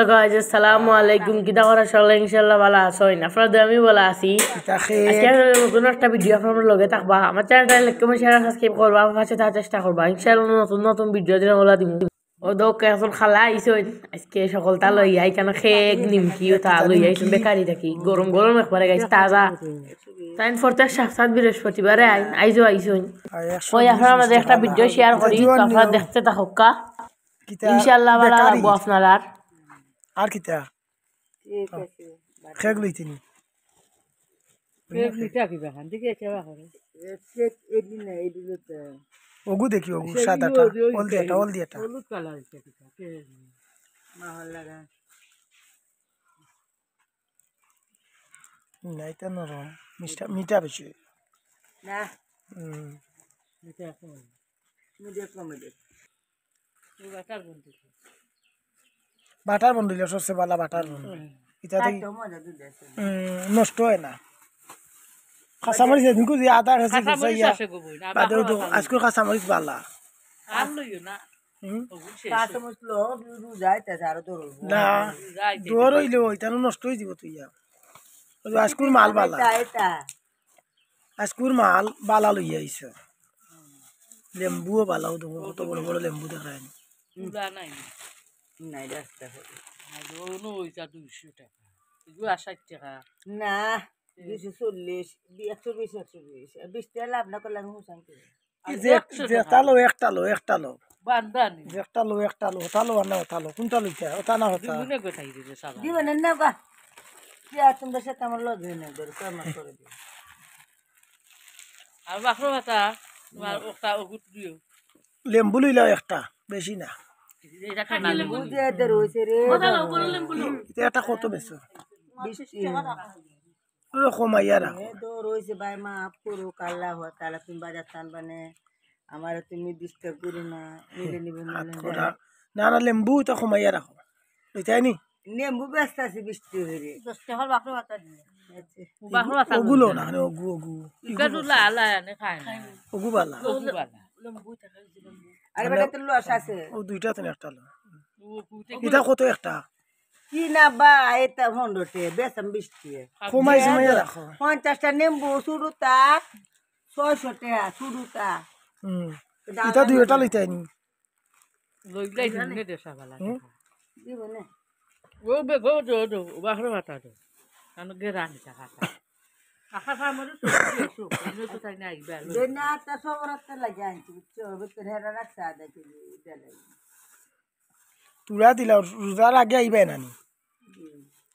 Hello guys, আসসালামু আলাইকুম। কিতা করা সকলে ইনশাআল্লাহ ভালো আছেন? আপনাদের আমি ভালো আছি। আজকে নতুন একটা ভিডিও আপনাদের লগে থাকবা। আমার চ্যানেলটা লাইক কমেন্ট শেয়ার সাবস্ক্রাইব করবা, আমার পাশে থাকার চেষ্টা করবা। ইনশাআল্লাহ নতুন নতুন ভিডিও দিন ওলা দিব। ও দোক এখন খালা আইছেন আজকে সকলটা লই আই কেন খেক নিমকি তা লই আইছেন বেকারি থাকি গরম গরম একবারে গাইছে তাজা। তাইন ফরতে সাত বৃহস্পতিবারে আইজো আইছেন ওই আপনার আমাদের একটা ভিডিও শেয়ার করি, আপনারা দেখতে থাকুকা। ইনশাআল্লাহ ভালো লাগবো আপনার। আর কিতা খেক লইতিনি ওগু দেখি ওগু সাদাটা হলদিয়াটা না এটা নরম মিঠা বেশি না বাটার বন দিলে সবচেয়ে ভালো বাটার বন এটা নষ্ট হয় না। কাঁচামরিচ এদিনকু যে আদা আজকে কাঁচামরিচ বালা না দৌড় হইলেও এটা নষ্ট হয়ে যাব। তুই আজকুর মাল বালা আজকুর মাল বালা লইয়া আইস। লেম্বুও বালাও দেবো, কত বড় বড় লেম্বু দেখায় না 240 120 120 20 টাকা লাভ না করলে আমি হুসান করি একটা লো একটা লো কোনটা লইতা ওটা না হতা দিবেন না গা তোমরা সাথে আমার লজ হয়ে না ধরে কামার করে দিও আর বাকরো ভাতা তোমার ওটা ওগুত দিও লেম্বু লইলাও একটা বেশি না এটা খানা লেম্বু দিয়ে দে রইছে রে এটা কত বেশি 20 টাকা ওরকম আইয়া রাখো তো রইছে ভাই মা পুরো কাল্লা হওয়া তালা তুমি বাজার টান বানে আমার তুমি ডিস্টার্ব করো না নিলে নিবে না না লেম্বু তো কমাইয়া রাখো বুঝাই নি নেম্বু ব্যস্ত আছে 20 টাকা করে 10 টাকার বাকরো ভাতা দিয়ে বাকরো ভাতা ওগুলো না ওগু ইকাদুলা আলা এনে খায় না ওগু বালা লেম্বু টাকা লেম্বু আরে বেটা তো লস আছে ও দুইটা তো একটা লো এটা কত একটা কি না বা এটা 100 টাকা বেসম 20 টাকা কমাই জমাইয়া রাখো 50টা নেম্বু শুরুতা 600 টাকা শুরুতা এটা দুইটা লইতাই নি লইলাই দিনে দেশা বালা দিব না ও বে গো দো বাকরো ভাতা দো কানো গে রানি টাকা আখা ফামরে তো আমি তো তাই না আইবা দেনা তা সবরাতে লাগি আনছি বুঝছো ভিতরে হেরা রাখছা দেখি দেলাই তুরা দিলা রোজার আগে আইবে নানি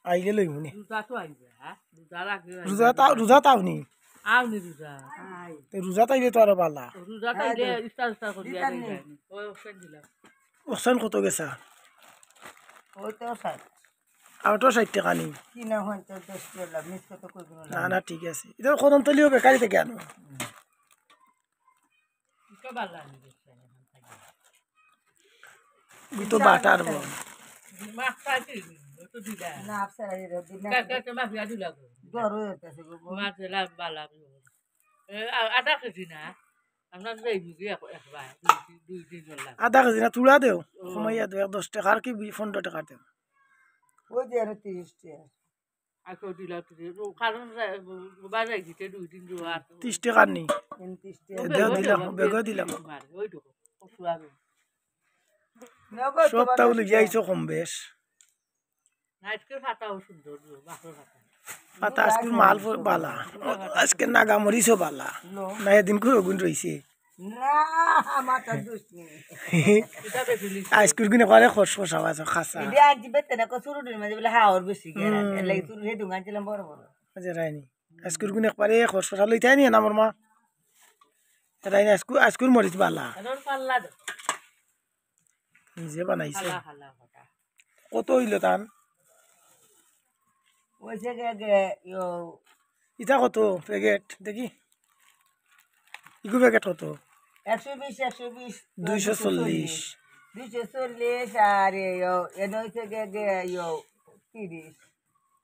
আইলে লইমু নি রোজা তো আইবে হ্যাঁ রোজার আগে রোজা তাওনি আউনি রোজা আই তে রোজা তাইলে তো আর বালা রোজা তাইলে ইস্তার করি আই ওই অপশন দিলাম ওসান কত গেছা ওই তো স্যার আউটো 60 টাকা নি কি না হয় তো 10 টাকা মিস কত কইব না না ঠিক আছে এটা কদম তলিও বেকারি থেকে আনো কি বালা নি তো বাটার বন মা খাইছি তো দিলা না আপসারা রে দিনা কাকা মা বিয়া দিলা গো ডর হইতাছে গো মা দিলা বালা আদা কেজি না আমরা যাই বুঝি একবার দুই দিন লাগা আধা কেজি না তুলা দেও কমাইয়া দেও 10 টাকা আর কি 15 টাকা দেও ওই যে 30 টাকা আইকো দিলা তো কারণ বাজাই দিতে দুই দিন জোয়া 30 টাকা নি 30 টাকা দেও দিলাম বেগো দিলাম ওই তো ফুয়াবে নগো সব তাহলে যাইছো কম বেশ আজকের ফাটাও সুন্দর বাকর ফাটা পাতা আজকের মাল বালা আজকে নাগা মরিচও বালা না এদিন করে গুণ রইছে না মাথা দুষ্টি এটা বেফিলি আজকের গুনে করে খসখস আওয়াজ খাসা ইডি আজ বেতে না কো সুরুডির মাঝে বলে হাওর বেশি গেরা এলাই তুই হে দুঙ্গা ছিলাম বড় বড় আজ রাইনি আজকের গুনে একবারে খসখস লইতাই নি না মোর মা রাইনি আজকের মরিচ বালা এর পাল্লা দে নিজে বানাইছে হালা হালা ফাটা কত হইলো তান ওই যে গে ইয়ো ইটা কত প্যাকেট দেখি ইগু প্যাকেট কত 120 240 240 আর ইয়ো এনো হইছে গে ইয়ো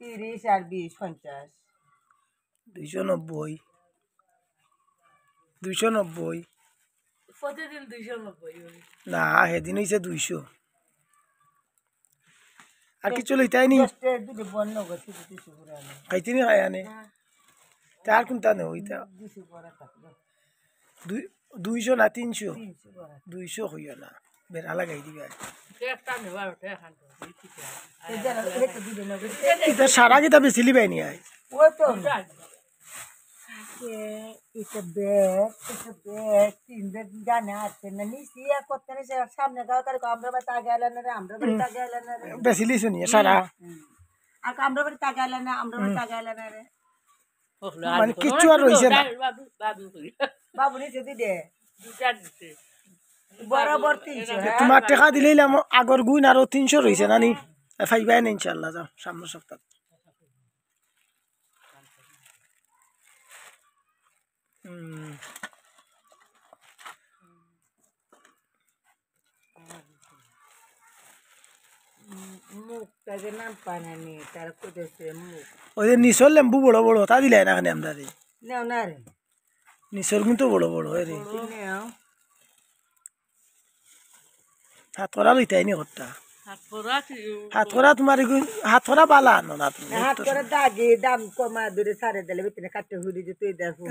30 আর 20 50 290 290 প্রতিদিন 290 না সেদিন হয়েছে 200 আর কিছু লইতাই নি দুটো বন্য করছি কিছু করে আনে খাইতে নি খাই আনে তার কোনটা নেই ওইটা কিছু করে থাকলো 200 না 300 300 করে 200 হইয়া না বেড়া লাগাই দিবে একটা নেবার ওটা এখান এটা দুটো নগর এটা সারা কিতা বেশি লিবাই নি আয় ওই তো এটা ব্যাগ 3 ব্যাগ জানে আছে না নিছি এক করতে নিছে সামনে গাও তার আমরা বাড়ি তাগে আইলেন রে আমরা বাড়ি তাগে আইলেন রে বেশি লিছু নি সারা আর আমরা বাড়ি তাগে আইলেন না আমরা বাড়ি তাগে আইলেন রে মানে কিচ্ছু আর রইছে না বাবু নিছে দিদে বরাবর 300 তোমার টাকা দিলেইলাম আগর গুণ আরো 300 রইছে না নি ফাইবাই না ইনশাআল্লাহ যাও সামনের সপ্তাহ মুখ তাকে নাম পানানি তার কোদেছে মুখ ওই যে নিচর লেম্বু বড় বড় তা দিলাই না আমরা রে নেও না রে নিচর কিন্তু বড় বড় রে নেও হাত করা লইতাই নি ঘরটা হাত করা তোমার হাত করা বালা আনো না তুমি হাত করে দাগে দাম কমা দূরে সারে দিলে ভিতরে কাটতে হুড়ি যে তুই দেখো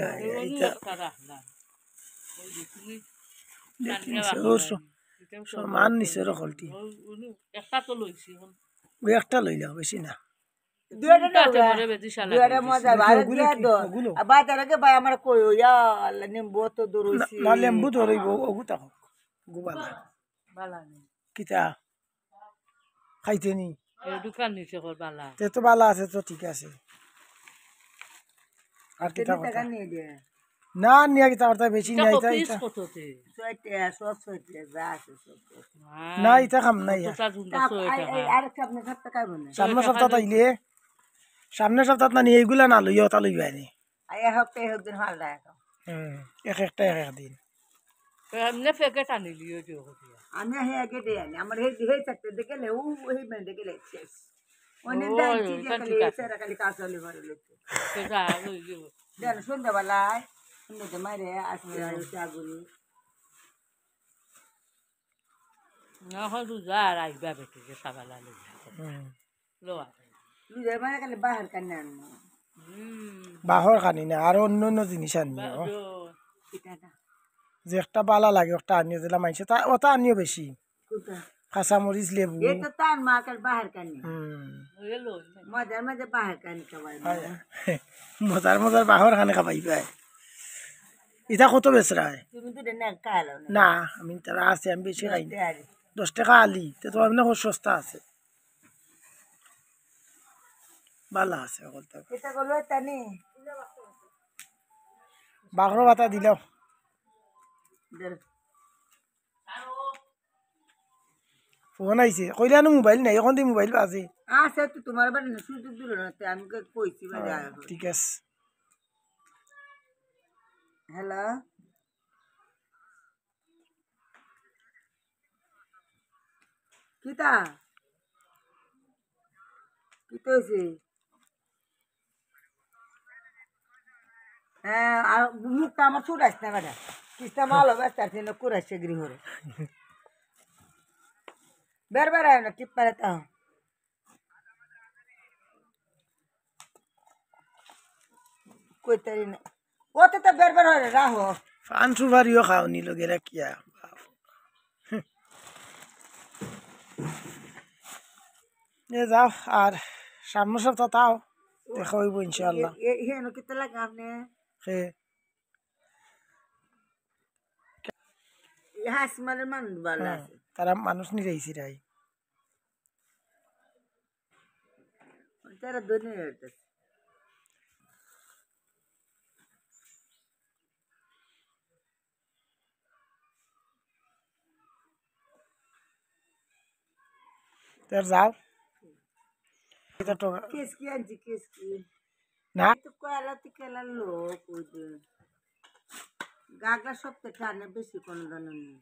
সমান নিচর হলটি ওই একটা লইলা বেশি না আমার কই নিম্বু তো দূর না লেম্বু ধরইব ওগু তাক গুবালা কিতা খাইতে নি দোকান নিচে কর বালা তে তো বালা আছে তো ঠিক আছে আর কিতা কথা টাকা নিয়ে দিয়ে না নিয়া কিতা করতে বেশি নাই তা পিস কততে সব সইতে যা আছে সব না ইতা খাম নাই তোটা জুনটা আর আপনি খাতে খাইব না সামনের সপ্তাহ আইলে সামনের সপ্তাহ না নিয়ে এইগুলা না লইয়া ওটা লইবাই নি এক সপ্তাহে একদিন হাল দেয় এক একটা এক এক দিন এমনি প্যাকেট আনিলি ওই যে আমি হে গেটে আনি আমার হে হে চারটে দেখে লে ও হে মেন দেখে লে শেষ অনেক দাইছি যে খালি সেরা খালি কাঁচলি ভরে লইতে সেটা লইলি দেন সন্ধ্যাবেলায় সন্ধ্যাতে মারে আসতে আসতে আগুনি না হয় রোজা আর আইবা বেটি যে সাবালা লোয়া লুজে মারে খালি বাহার কান্না আনবো বাহর খানি না আর অন্য অন্য জিনিস আনিও যে একটা বালা লাগে একটা আনিও দিলা মাইছে তা ওটা আনিও বেশি কাঁচামরিচ লেবু এটা তার মা কাল বাহার কান্নি মজার মজার বাহার কান্নি খাবাই মজার মজার বাহর খানে খাবাই পাই ইটা কত বেচরায় তুমি তো না খালো না আমি তারা আছে আমি বেশি খাই 10 টাকা আলি তো তো এমনি সস্তা আছে বালা আছে বলতে এটা গলো তানি বাঘর বাতা দিলাও ফোন আইছে কইলা না মোবাইল নাই এখন দি মোবাইল বাজে আছে তো তোমার বাড়ি না সুযোগ দিল না তে আমি কইছি বাজে ঠিক আছে হ্যালো কিতা কিতা হইছে হ্যাঁ আর মুখটা আমার ছুট আসছে না বেটা কিস্তা ভালো ব্যস্ত আছে না কুড়াইছে গৃহরে বের বের আয় না টিপ পারে তা কইতারি না ওতে তো বের বের হয় রাহো ফান সুভারিও খাওনি লোকেরা কিয়া এ যাও আর সামনের সপ্তাহ তাও দেখা হইব ইনশাআল্লাহ হেন কিতা লাগে আপনি হে হাস মানে মানুষ ভালো আছে তারা মানুষ নিরাইছি রাই তারা দুনিয়া হইতেছে তার যাও কেস কি আনছি কেস কি না তো কয়লা তিকেলা লোক ওই যে গাগলা সপ্তাহে টানে বেশি কোনো দান নেই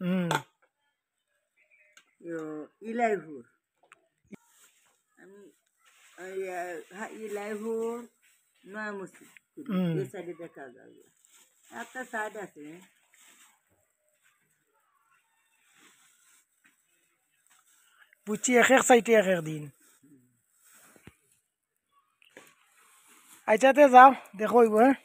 ইলাইভুর আমি ইলাইভুর নয় মসজিদ এই সাইডে দেখা যাবে একটা সাইড আছে বুঝছি এক এক সাইটে এক এক দিন আইচাতে যাও দেখো হইব হ্যাঁ